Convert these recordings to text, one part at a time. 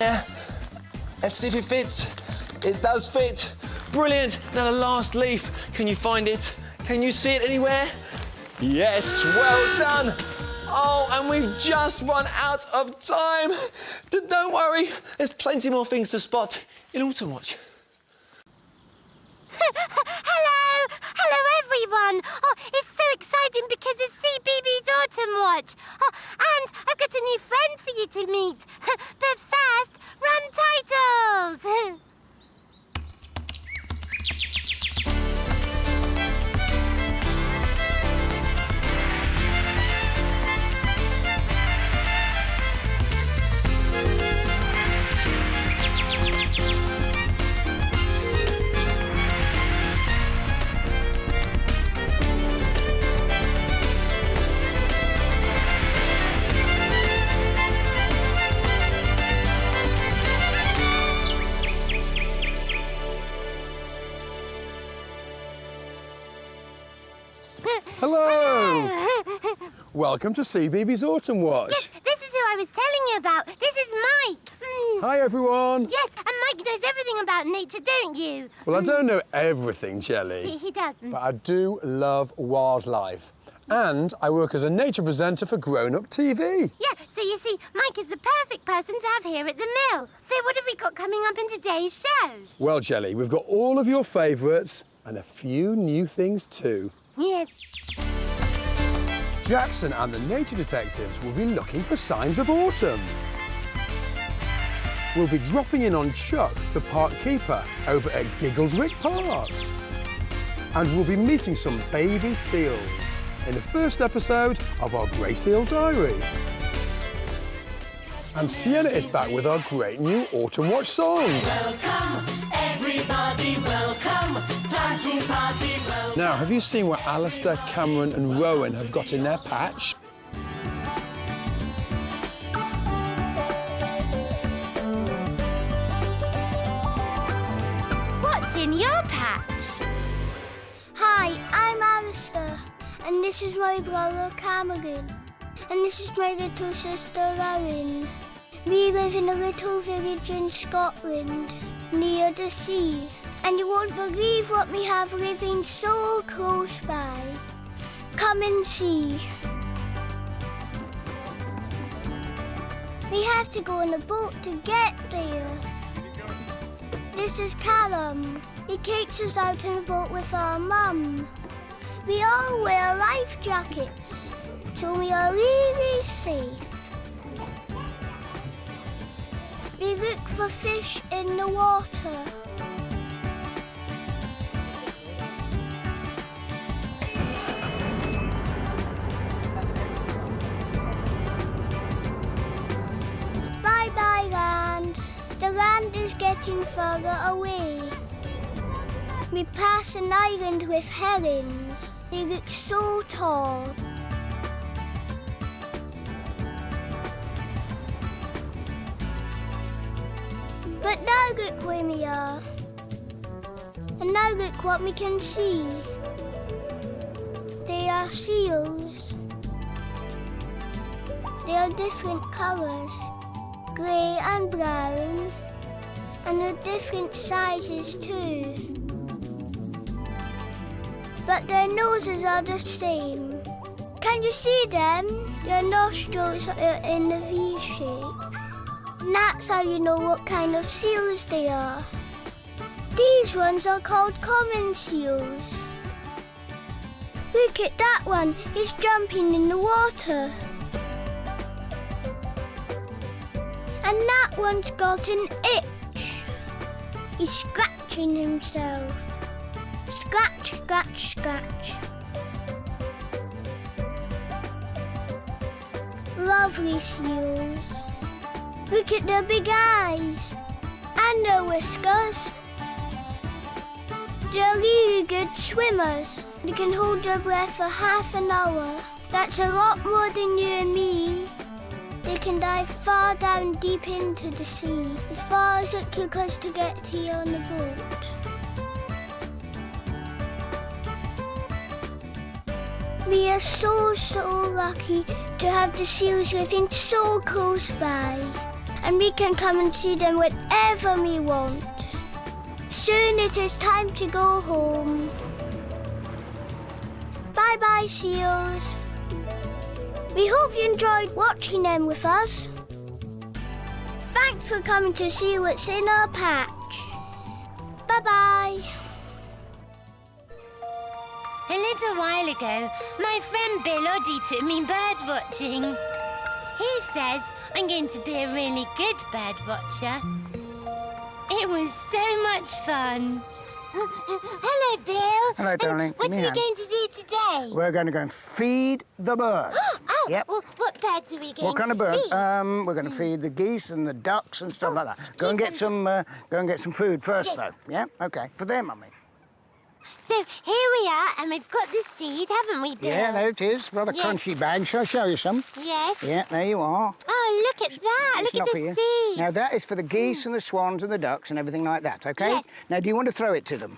Yeah, let's see if it fits. It does fit. Brilliant. Now the last leaf. Can you find it? Can you see it anywhere? Yes, well done. Oh, and we've just run out of time. Don't worry, there's plenty more things to spot in Autumnwatch. Hello everyone. Oh, it's so exciting because it's CBeebies Autumnwatch. Oh, and I've got a new friend for you to meet. But first, run titles. Hello! Welcome to CBeebies Autumnwatch. Yes, this is who I was telling you about. This is Mike. Hi, everyone. Yes, and Mike knows everything about nature, don't you? Well, I don't know everything, Jelly. He does. But I do love wildlife. And I work as a nature presenter for Grown Up TV. Yeah, so you see, Mike is the perfect person to have here at the mill. So what have we got coming up in today's show? Well, Jelly, we've got all of your favourites and a few new things too. Yes. Jackson and the nature detectives will be looking for signs of autumn. We'll be dropping in on Chuck, the park keeper, over at Giggleswick Park. And we'll be meeting some baby seals in the first episode of our Grey Seal Diary. And Sienna is back with our great new Autumnwatch song. Welcome, everybody, welcome. Time to party, welcome. Now, have you seen what Alistair, Cameron and Rowan have got in their patch? What's in your patch? Hi, I'm Alistair, and this is my brother Cameron, and this is my little sister Rowan. We live in a little village in Scotland, near the sea, and you won't believe what we have living so close by. Come and see. We have to go on a boat to get there. This is Callum. He takes us out on a boat with our mum. We all wear life jackets, so we are really safe. We look for fish in the water. Bye-bye, land. The land is getting further away. We pass an island with herons. They look so tall. But now look where we are. And now look what we can see. They are seals. They are different colours, grey and brown, and they're different sizes too. But their noses are the same. Can you see them? Their nostrils are in the V shape. And that's how you know what kind of seals they are. These ones are called common seals. Look at that one, he's jumping in the water. And that one's got an itch. He's scratching himself. Scratch, scratch, scratch. Lovely seals. Look at their big eyes and their whiskers. They're really good swimmers. They can hold their breath for half an hour. That's a lot more than you and me. They can dive far down deep into the sea, as far as it took us to get here on the boat. We are so lucky to have the seals living so close by. and we can come and see them whenever we want. Soon it is time to go home. Bye-bye, seals. We hope you enjoyed watching them with us. Thanks for coming to see what's in our patch. Bye-bye. A little while ago, my friend Bill Oddie took me bird watching. He says I'm going to be a really good bird watcher. It was so much fun. Hello, Bill. Hello, darling. What are we going to do today? We're going to go and feed the birds. Oh, Yep. well, what birds are we going What kind to of birds? feed? We're going to feed the geese and the ducks and stuff like that. Go and get some. Go and get some food first, Yes. though. Yeah. Okay. For them, mummy. So here we are, and we've got the seed, haven't we, Bill? Yeah, there it is. Rather Yes. crunchy bag. Shall I show you some? Yes. Yeah, there you are. Oh, look at that. It's Look not at for the you. seed. Now that is for the geese and the swans and the ducks and everything like that. Okay. Yes. Now, do you want to throw it to them?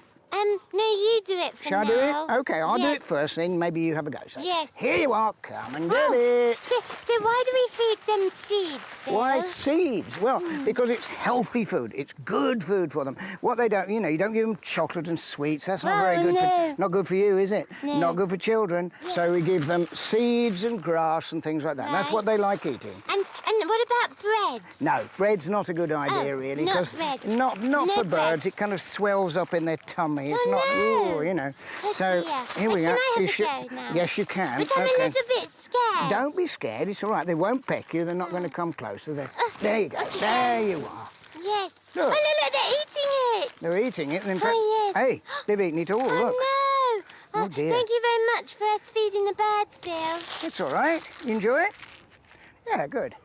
No, you do it for Shall I now. do it? Okay, I'll do Yes. it first. Then maybe you have a go. So, Yes. Here you are. Come and get Oh, it. So why do we feed them seeds, Bill? Why seeds? Well, because it's healthy food. It's good food for them. What they don't, you don't give them chocolate and sweets. That's not very good. No. Not good for you, is it? No. Not good for children. So we give them seeds and grass and things like that. And that's Right. what they like eating. And what about bread? No, bread's not a good idea, Oh, really. not 'cause bread. Not No for bread. birds. It kind of swells up in their tummy. It's Oh, not, no. ooh. Oh, So dear. here we Can are. I have You a should- go now? Yes, you can. But I'm Okay. a little bit scared. Don't be scared. It's all right. They won't peck you. They're not going to come closer. There you go. okay. There you are. Yes. Look. Oh, look, they're eating it. They're eating it. And in fact, yes. hey, they've eaten it all. Oh, Look. no. Oh, dear. Thank you very much for us feeding the birds, Bill. It's all right. You enjoy it? Yeah, good.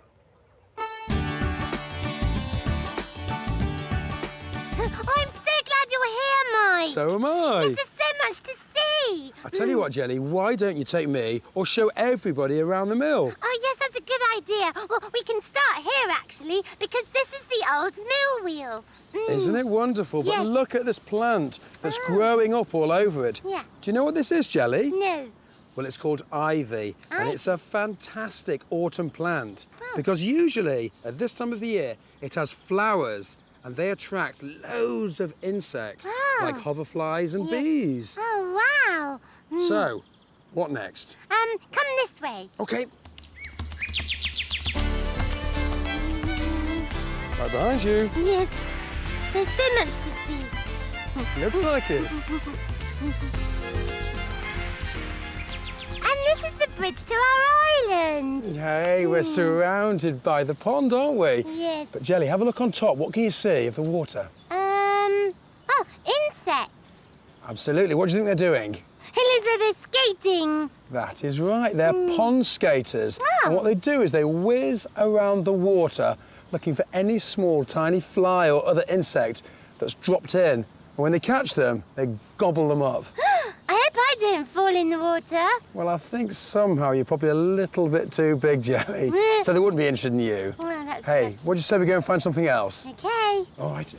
I'm so glad you're here, Mike. So am I. There's so much to see. I tell you what, Jelly, why don't you take me or show everybody around the mill? Oh, yes, that's a good idea. Well, we can start here, actually, because this is the old mill wheel. Isn't it wonderful? But Yes. look at this plant that's growing up all over it. Yeah. Do you know what this is, Jelly? No. Well, it's called ivy, and Ivy. it's a fantastic autumn plant Oh. because usually at this time of the year it has flowers and they attract loads of insects Oh. like hoverflies and Yes. bees. Oh, wow. So, what next? Come this way. Okay. Right behind you. Yes. There's so much to see. Looks like it. And this is the bridge to our island. Hey, we're surrounded by the pond, aren't we? Yes. But Jelly, have a look on top. What can you see of the water? Oh, insects. Absolutely. What do you think they're doing? It looks like they're skating. That is right. They're pond skaters. Wow. And what they do is they whiz around the water looking for any small, tiny fly or other insect that's dropped in. And when they catch them, they gobble them up. I hope I didn't fall in the water. Well, I think somehow you're probably a little bit too big, Jelly. So they wouldn't be interested in you. Well, that's Hey, good. what do you say we go and find something else? Okay. All right.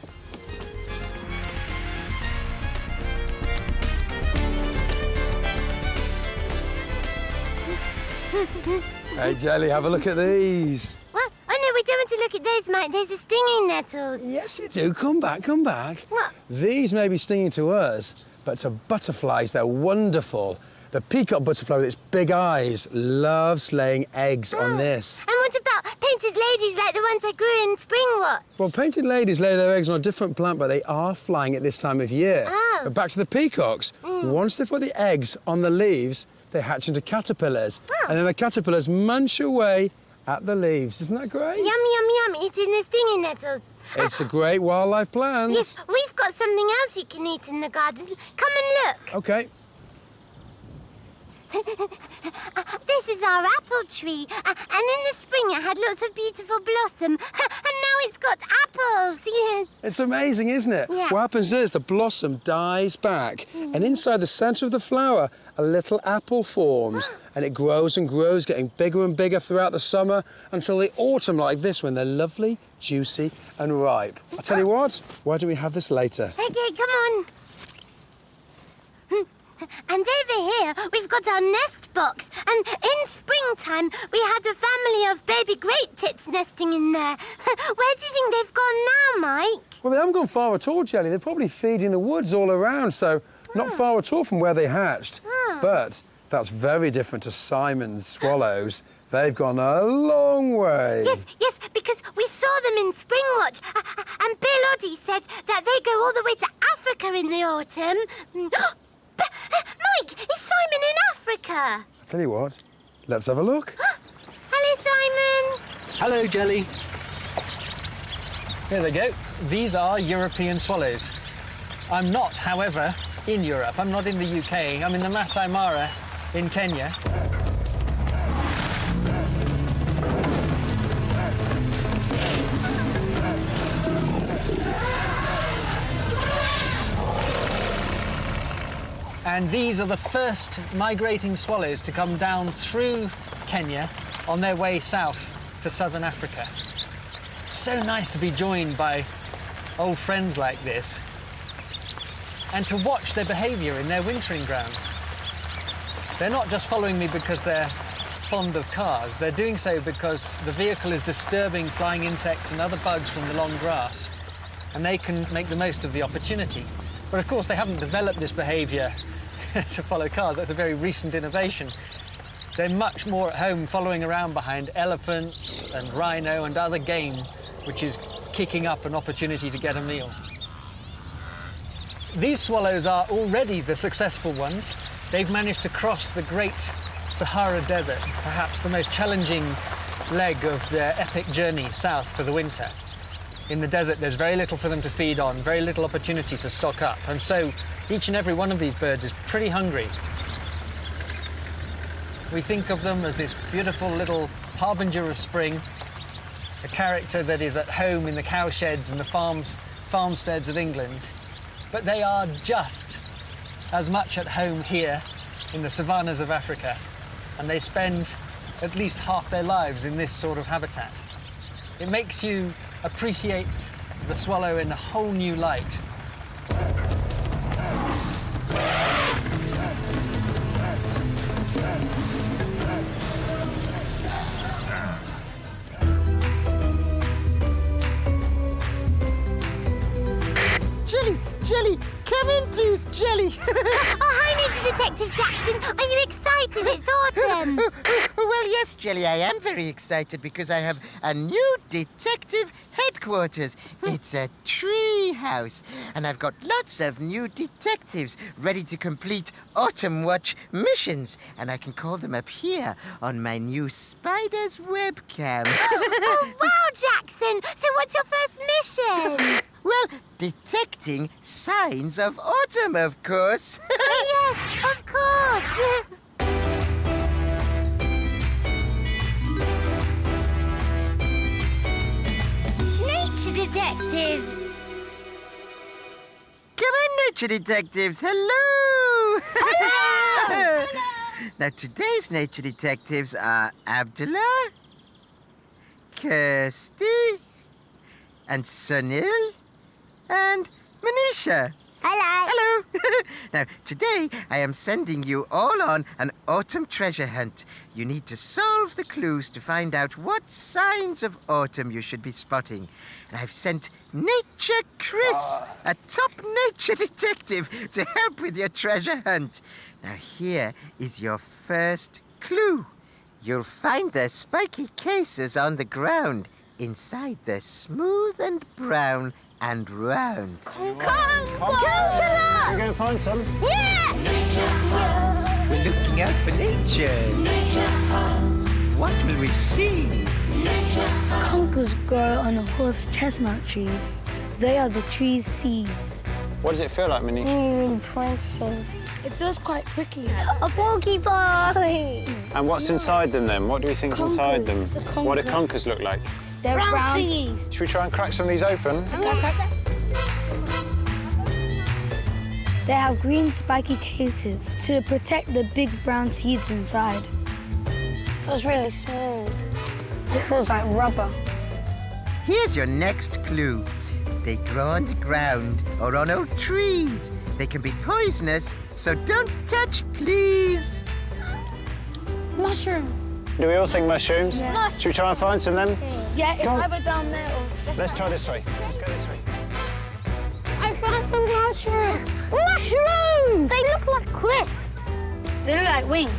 Hey, Jelly, have a look at these. What? Oh, no, we don't want to look at those, Mike. Those are stinging nettles. Yes, you do. Come back, come back. What? These may be stinging to us, but to butterflies, they're wonderful. The peacock butterfly with its big eyes loves laying eggs on this. And what about painted ladies like the ones I grew in Springwatch? Well, painted ladies lay their eggs on a different plant, but they are flying at this time of year. Oh. But back to the peacocks. Once they put the eggs on the leaves, they hatch into caterpillars. Oh. And then the caterpillars munch away at the leaves. Isn't that great? Yum, yum, yum, eating the stinging nettles. It's a great wildlife plant. Yes, we've got something else you can eat in the garden. Come and look. OK. This is our apple tree. And in the spring it had lots of beautiful blossom. And now it's got apples, yes. It's amazing, isn't it? Yeah. What happens is the blossom dies back, and inside the centre of the flower, a little apple forms, and it grows and grows, getting bigger and bigger throughout the summer until the autumn like this, when they're lovely, juicy and ripe. I tell you what, why don't we have this later? Okay, come on. And over here, we've got our nest box, and in springtime we had a family of baby great tits nesting in there. Where do you think they've gone now, Mike? Well, they haven't gone far at all, Jelly. They probably feed in the woods all around, so not far at all from where they hatched. But that's very different to Simon's swallows. They've gone a long way. Yes, because we saw them in Springwatch. And Bill Oddie said that they go all the way to Africa in the autumn. Mike, is Simon in Africa? I tell you what, let's have a look. Hello, Simon. Hello, Jelly. There they go. These are European swallows. I'm not, however, in Europe. I'm not in the UK. I'm in the Masai Mara in Kenya. And these are the first migrating swallows to come down through Kenya on their way south to southern Africa. So nice to be joined by old friends like this and to watch their behaviour in their wintering grounds. They're not just following me because they're fond of cars, they're doing so because the vehicle is disturbing flying insects and other bugs from the long grass, and they can make the most of the opportunity. But of course they haven't developed this behaviour to follow cars. That's a very recent innovation. They're much more at home following around behind elephants and rhino and other game, which is kicking up an opportunity to get a meal. These swallows are already the successful ones. They've managed to cross the Great Sahara Desert, perhaps the most challenging leg of their epic journey south for the winter. In the desert, there's very little for them to feed on, very little opportunity to stock up, and so each and every one of these birds is pretty hungry. We think of them as this beautiful little harbinger of spring, a character that is at home in the cowsheds and the farmsteads of England, but they are just as much at home here in the savannas of Africa, and they spend at least half their lives in this sort of habitat. It makes you appreciate the swallow in a whole new light. Jelly, come in, please, Jelly. Oh, hi, Nature Detective Jackson. Are you excited? It's autumn. Well, yes, Jelly, I am very excited because I have a new detective headquarters. It's a tree house, and I've got lots of new detectives ready to complete Autumnwatch missions, and I can call them up here on my new spider's webcam. Oh, wow, Jackson. So what's your first mission? Well, detecting signs of autumn, of course. Yes, of course. Nature Detectives. Come on, Nature Detectives. Hello. Hello. Now, today's Nature Detectives are Abdullah, Kirsty, and Sunil, and Manisha. Hello. Hello. Now, today I am sending you all on an autumn treasure hunt. You need to solve the clues to find out what signs of autumn you should be spotting. And I've sent Nature Chris, a top nature detective, to help with your treasure hunt. Now, here is your first clue. You'll find the spiky cases on the ground. Inside they're smooth and brown and round. Come, We're going to find some. Yeah! We're looking out for nature. What will we see? Conkers grow on horse chestnut trees. They are the tree's seeds. What does it feel like, Manish? Really pricey. It feels quite prickly. A porcupine. And what's inside them then? What do you think's inside them? The What do conkers. conkers look like? They're brown. Should we try and crack some of these open? They have green spiky cases to protect the big brown seeds inside. Feels really smooth. It feels like rubber. Here's your next clue. They grow on the ground or on old trees. They can be poisonous, so don't touch, please. Mushroom. Do we all think mushrooms? Yeah. Should we try and find some then? Yeah, it's Go on. either down there or... Let's try this way. Let's go this way. I found some mushrooms. Mushrooms! They look like crisps. They look like wings.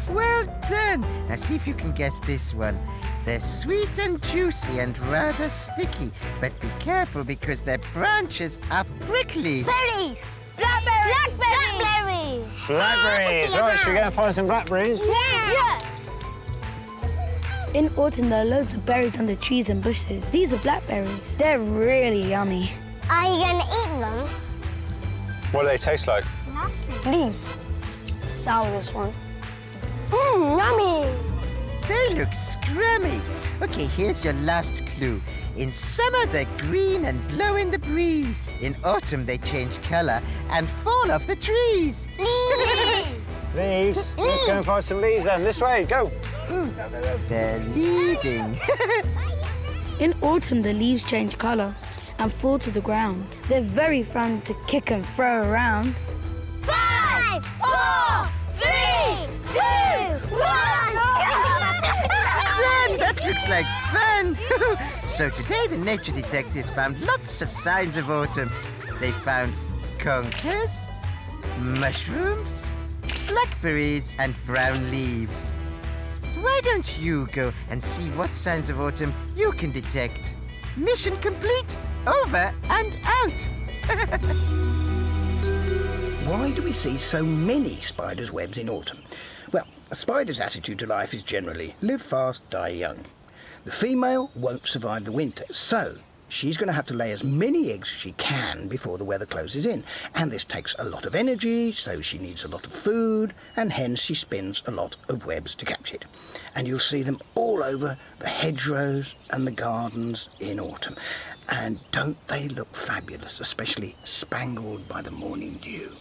Well done. Now see if you can guess this one. They're sweet and juicy and rather sticky, but be careful because their branches are prickly. Berries. Blackberries. Blackberries. Blackberries. Right, should we go and find some blackberries? Yeah. In autumn, there are loads of berries on the trees and bushes. These are blackberries. They're really yummy. Are you going to eat them? What do they taste like? Leaves. Sour, this one. Yummy. They look scrummy. Okay, here's your last clue. In summer, they're green and blow in the breeze. In autumn, they change colour and fall off the trees. Leaves. Let's go and find some leaves then. This way, go. They're leaving. In autumn, the leaves change colour and fall to the ground. They're very fun to kick and throw around. 5, 4, 3, 2, 1. Done! That looks like fun. So today, the nature detectives found lots of signs of autumn. They found conkers, mushrooms, blackberries, and brown leaves. So why don't you go and see what signs of autumn you can detect? Mission complete. Over and out. Why do we see so many spiders' webs in autumn? Well, a spider's attitude to life is generally live fast, die young. The female won't survive the winter, so she's going to have to lay as many eggs as she can before the weather closes in. And this takes a lot of energy, so she needs a lot of food, and hence she spins a lot of webs to catch it. And you'll see them all over the hedgerows and the gardens in autumn. And don't they look fabulous, especially spangled by the morning dew?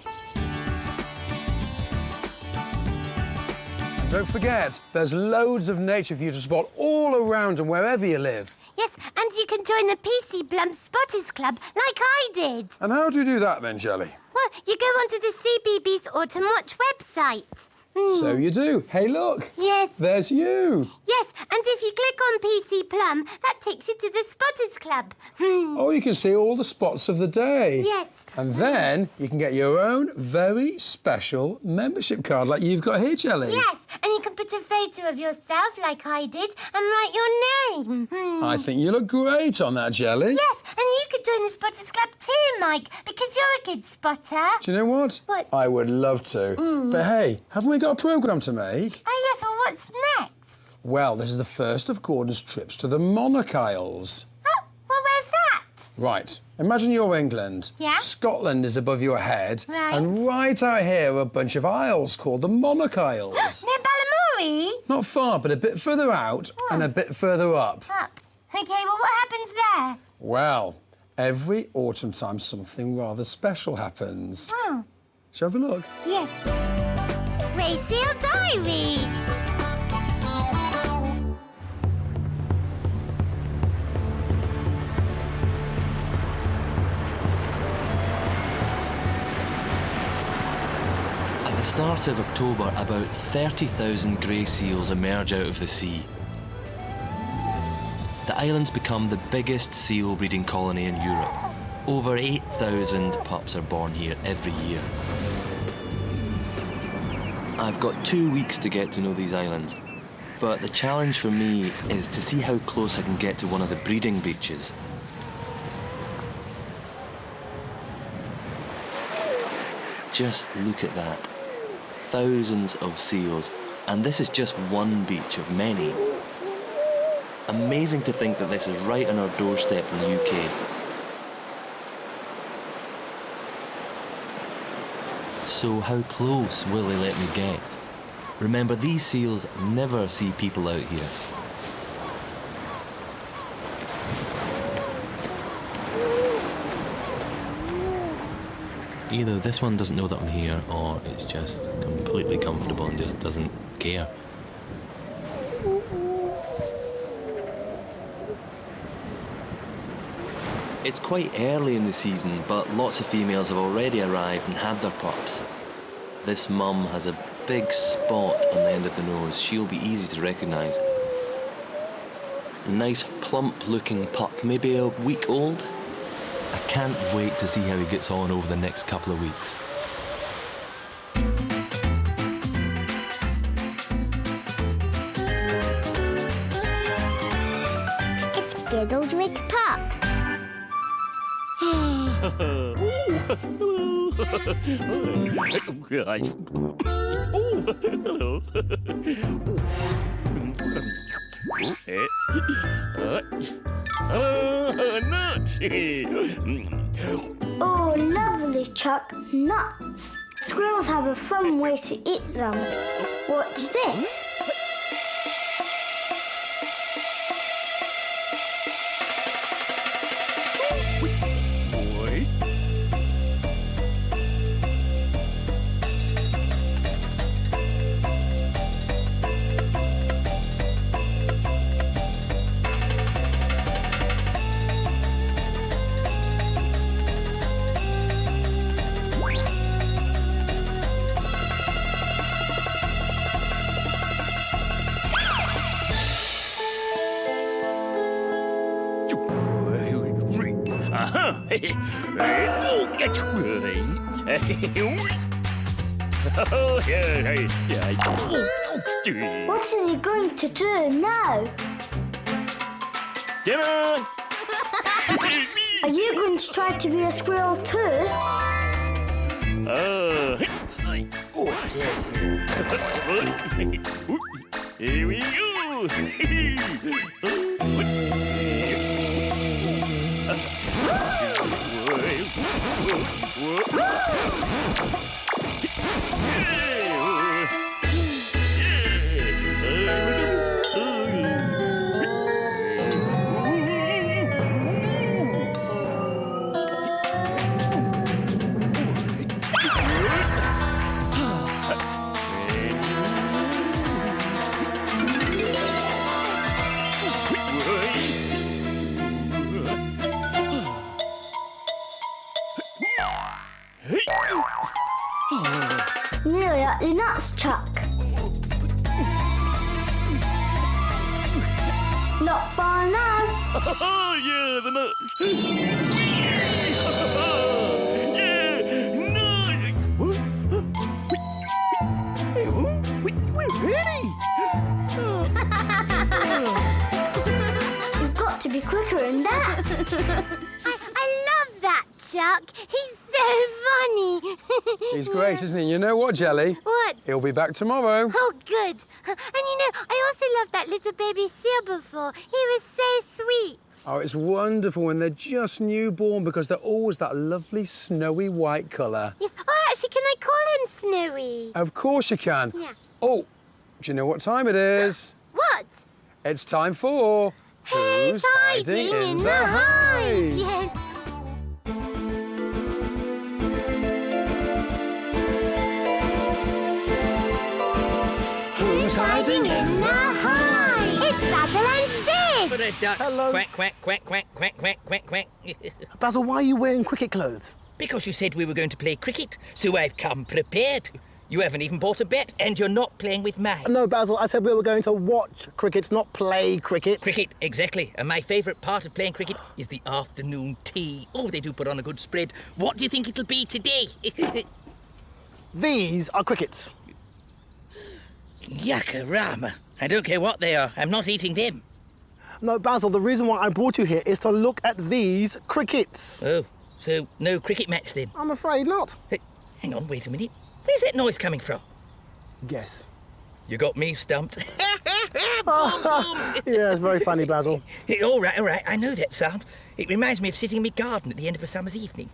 Don't forget, there's loads of nature for you to spot all around and wherever you live. Yes, and you can join the PC Blump Spotters Club like I did. And how do you do that then, Shelley? Well, you go onto the CBeebies Autumnwatch website. So you do. Hey, look. Yes. There's you. Yes, and if you click on PC Plum, that takes you to the Spotters Club. Oh, you can see all the spots of the day. Yes. And then you can get your own very special membership card like you've got here, Shelley. Yes, and you can put a photo of yourself like I did and write your name. I think you look great on that, Shelley. Yes, and you could join the Spotters Club too, Mike, because you're a good spotter. Do you know what? What? I would love to. But hey, haven't we got a programme to make? Oh, yes, well, what's next? Well, this is the first of Gordon's trips to the Monarch Isles. Oh, well, where's that? Right. Imagine you're England. Yeah? Scotland is above your head. Right. And right out here are a bunch of isles called the Monarch Isles. Near Balamory? Not far, but a bit further out and a bit further up. Up. OK, well, what happens there? Well, every autumn time something rather special happens. Oh. Shall we have a look? Yes. Grey Seal Diary. At the start of October, about 30,000 grey seals emerge out of the sea. The islands become the biggest seal breeding colony in Europe. Over 8,000 pups are born here every year. I've got 2 weeks to get to know these islands, but the challenge for me is to see how close I can get to one of the breeding beaches. Just look at that. Thousands of seals, and this is just one beach of many. Amazing to think that this is right on our doorstep in the UK. So how close will they let me get? Remember, these seals never see people out here. Either this one doesn't know that I'm here, or it's just completely comfortable and just doesn't care. It's quite early in the season, but lots of females have already arrived and had their pups. This mum has a big spot on the end of the nose. She'll be easy to recognise. A nice plump-looking pup, maybe a week old. I can't wait to see how he gets on over the next couple of weeks. It's Giggledwick Pup. Oh, lovely, Chuck. Nuts. Squirrels have a fun way to eat them. Watch this. What is he going to do now? Come on! Are you going to try to be a squirrel too? Here we go! Nearly at the nuts, Chuck. Not far now. Oh, yeah, the nut. Yeah, nut. We're ready. You've got to be quicker than that. I love that, Chuck. He's so funny. He's great, isn't he? You know what, Jelly? What? He'll be back tomorrow. Oh, good. And you know, I also loved that little baby seal before. He was so sweet. Oh, it's wonderful when they're just newborn because they're always that lovely snowy white colour. Yes. Oh, actually, can I call him Snowy? Of course you can. Yeah. Oh, do you know what time it is? What? It's time for... Who's hiding in the hive? Yes. Who's hiding in the hive? It's Basil and Sid. For a duck. Hello. Quack, quack, quack, quack, quack, quack, quack, quack. Basil, why are you wearing cricket clothes? Because you said we were going to play cricket, so I've come prepared. You haven't even bought a bat, and you're not playing with mine. No, Basil, I said we were going to watch cricket, not play cricket. Cricket, exactly. And my favourite part of playing cricket is the afternoon tea. Oh, they do put on a good spread. What do you think it'll be today? These are crickets. Yakarama. I don't care what they are. I'm not eating them. No, Basil, the reason why I brought you here is to look at these crickets. Oh, so no cricket match then? I'm afraid not. Hey, hang on, wait a minute. Where's that noise coming from? Guess. You got me stumped. Yeah, it's very funny, Basil. All right, I know that sound. It reminds me of sitting in my garden at the end of a summer's evening.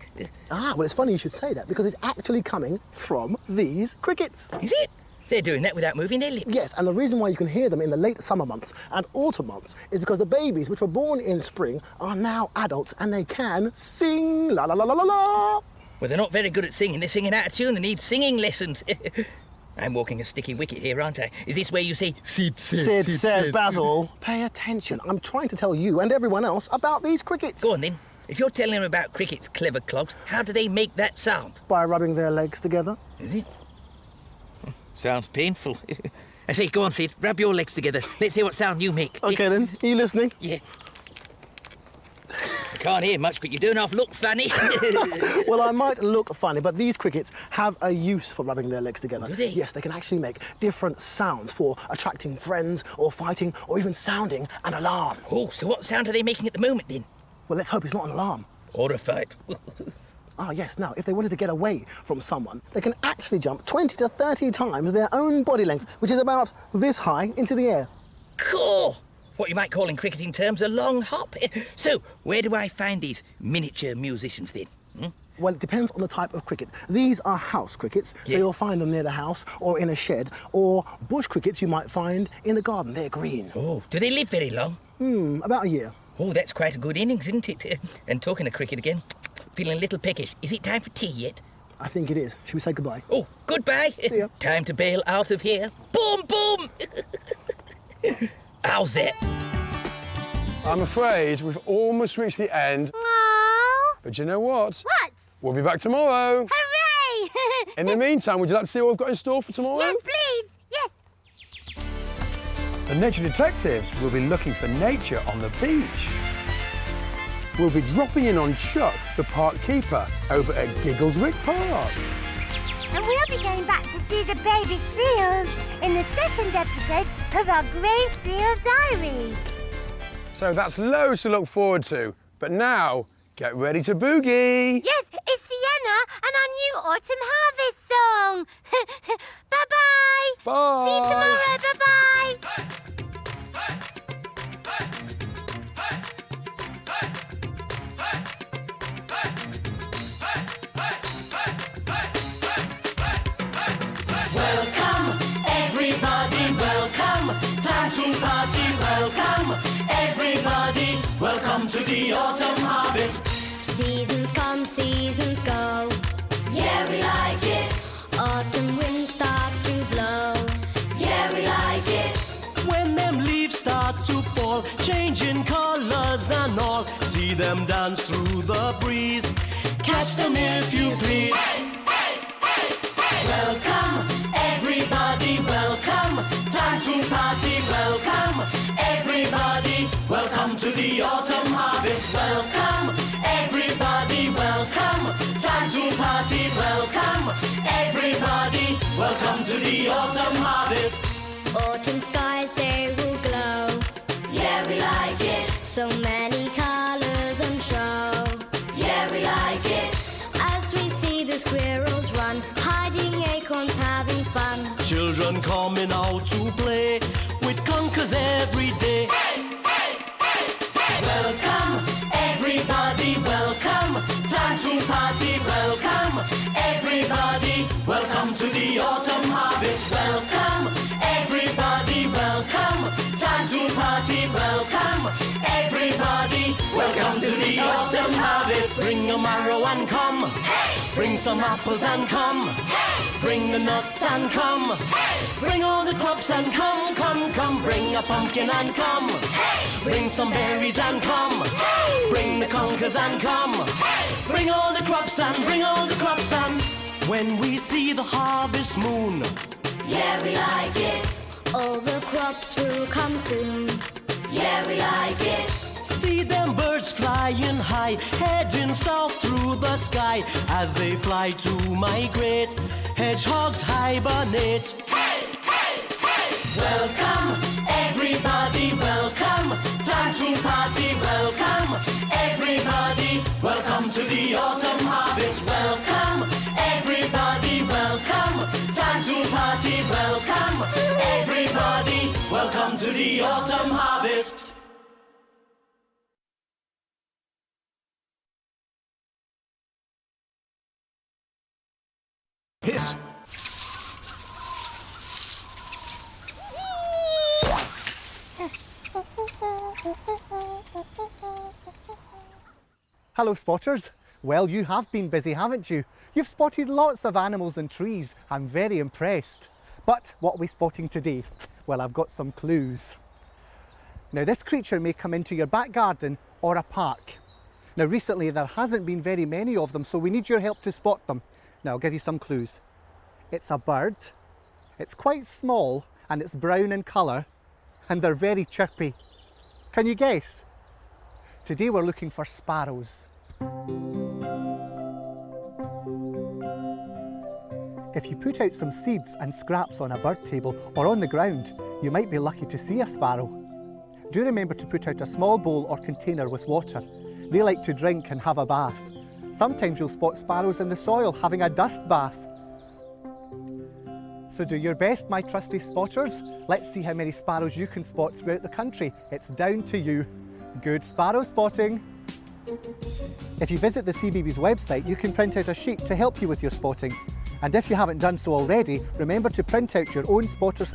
Well, it's funny you should say that because it's actually coming from these crickets. Is it? They're doing that without moving their lips. Yes, and the reason why you can hear them in the late summer months and autumn months is because the babies which were born in spring are now adults and they can sing la la la la la la. Well, they're not very good at singing. They're singing out of tune. They need singing lessons. I'm walking a sticky wicket here, aren't I? Is this where you say, Sid says, Basil, pay attention. I'm trying to tell you and everyone else about these crickets. Go on, then. If you're telling them about crickets, clever clogs, how do they make that sound? By rubbing their legs together. Is it? Sounds painful. I say, go on, Sid, rub your legs together. Let's hear what sound you make. OK then, are you listening? Yeah. I can't hear much, but you don't half look funny. Well, I might look funny, but these crickets have a use for rubbing their legs together. Do they? Yes, they can actually make different sounds for attracting friends or fighting or even sounding an alarm. Oh, so what sound are they making at the moment, then? Well, let's hope it's not an alarm. Or a fight. Ah, yes. Now, if they wanted to get away from someone, they can actually jump 20 to 30 times their own body length, which is about this high into the air. Cool! What you might call in cricketing terms a long hop. So, where do I find these miniature musicians, then? Well, it depends on the type of cricket. These are house crickets, so you'll find them near the house or in a shed, or bush crickets you might find in the garden. They're green. Oh, do they live very long? About a year. Oh, that's quite a good innings, isn't it? And talking of cricket again, feeling a little peckish. Is it time for tea yet? I think it is. Should we say goodbye? Oh, goodbye. See ya. Time to bail out of here. Boom, boom! How's that? I'm afraid we've almost reached the end. Aww. But you know what? What? We'll be back tomorrow. Hooray! In the meantime, would you like to see what we've got in store for tomorrow? Yes, please. Yes. The nature detectives will be looking for nature on the beach. We'll be dropping in on Chuck, the park keeper, over at Giggleswick Park. And we'll be going back to see the baby seals in the second episode of our Grey Seal Diary. So that's loads to look forward to. But now, get ready to boogie. Yes, it's Sienna and our new autumn harvest song. Bye-bye. Bye. See you tomorrow. Bye-bye. Welcome, everybody, welcome. Time to party, welcome. Everybody, welcome to the autumn harvest. Seasons come, seasons go. Yeah, we like it. Autumn winds start to blow. Yeah, we like it. When them leaves start to fall, changing colors and all, see them dance through the breeze. Catch them if you please. Welcome, everybody, welcome. Time to party, welcome. Everybody, welcome to the autumn harvest. Welcome, everybody, welcome. Time to party, welcome. Everybody, welcome to the autumn harvest. Autumn skies, they will glow. Yeah, we like it. So many colors on show. Yeah, we like it. As we see the squirrels run, hiding acorns, having fun. Children coming out to play with conkers every day. Welcome, everybody, welcome. Time to party, welcome. Everybody, welcome to the autumn harvest. Welcome, everybody, welcome. Time to party, welcome. Everybody, welcome to the autumn harvest. Bring a marrow and come. Bring some apples and come. Bring the nuts and come. Bring all the crops and come, come, come. Bring a pumpkin and come. Bring some berries and come. Bring the conkers and come. Bring all the crops and bring all the crops and. When we see the harvest moon, yeah, we like it. All the crops will come soon. Yeah, we like it. See them birds flying high, heading south through the sky. As they fly to migrate, hedgehogs hibernate. Welcome, everybody, welcome. Time to party, welcome. Everybody, welcome to the autumn harvest. Welcome, everybody, welcome. Time to party, welcome. Everybody, welcome to the autumn harvest. Hiss. Hello, spotters. Well, you have been busy, haven't you? You've spotted lots of animals and trees. I'm very impressed. But what are we spotting today? Well, I've got some clues. Now, this creature may come into your back garden or a park. Now, recently there hasn't been very many of them, so we need your help to spot them. Now, I'll give you some clues. It's a bird, It's quite small and it's brown in colour, and they're very chirpy. Can you guess? Today we're looking for sparrows. If you put out some seeds and scraps on a bird table or on the ground, you might be lucky to see a sparrow. Do remember to put out a small bowl or container with water. They like to drink and have a bath. Sometimes you'll spot sparrows in the soil having a dust bath. So do your best, my trusty spotters. Let's see how many sparrows you can spot throughout the country. It's down to you. Good sparrow spotting. If you visit the CBeebies website, you can print out a sheet to help you with your spotting. And if you haven't done so already, remember to print out your own spotter's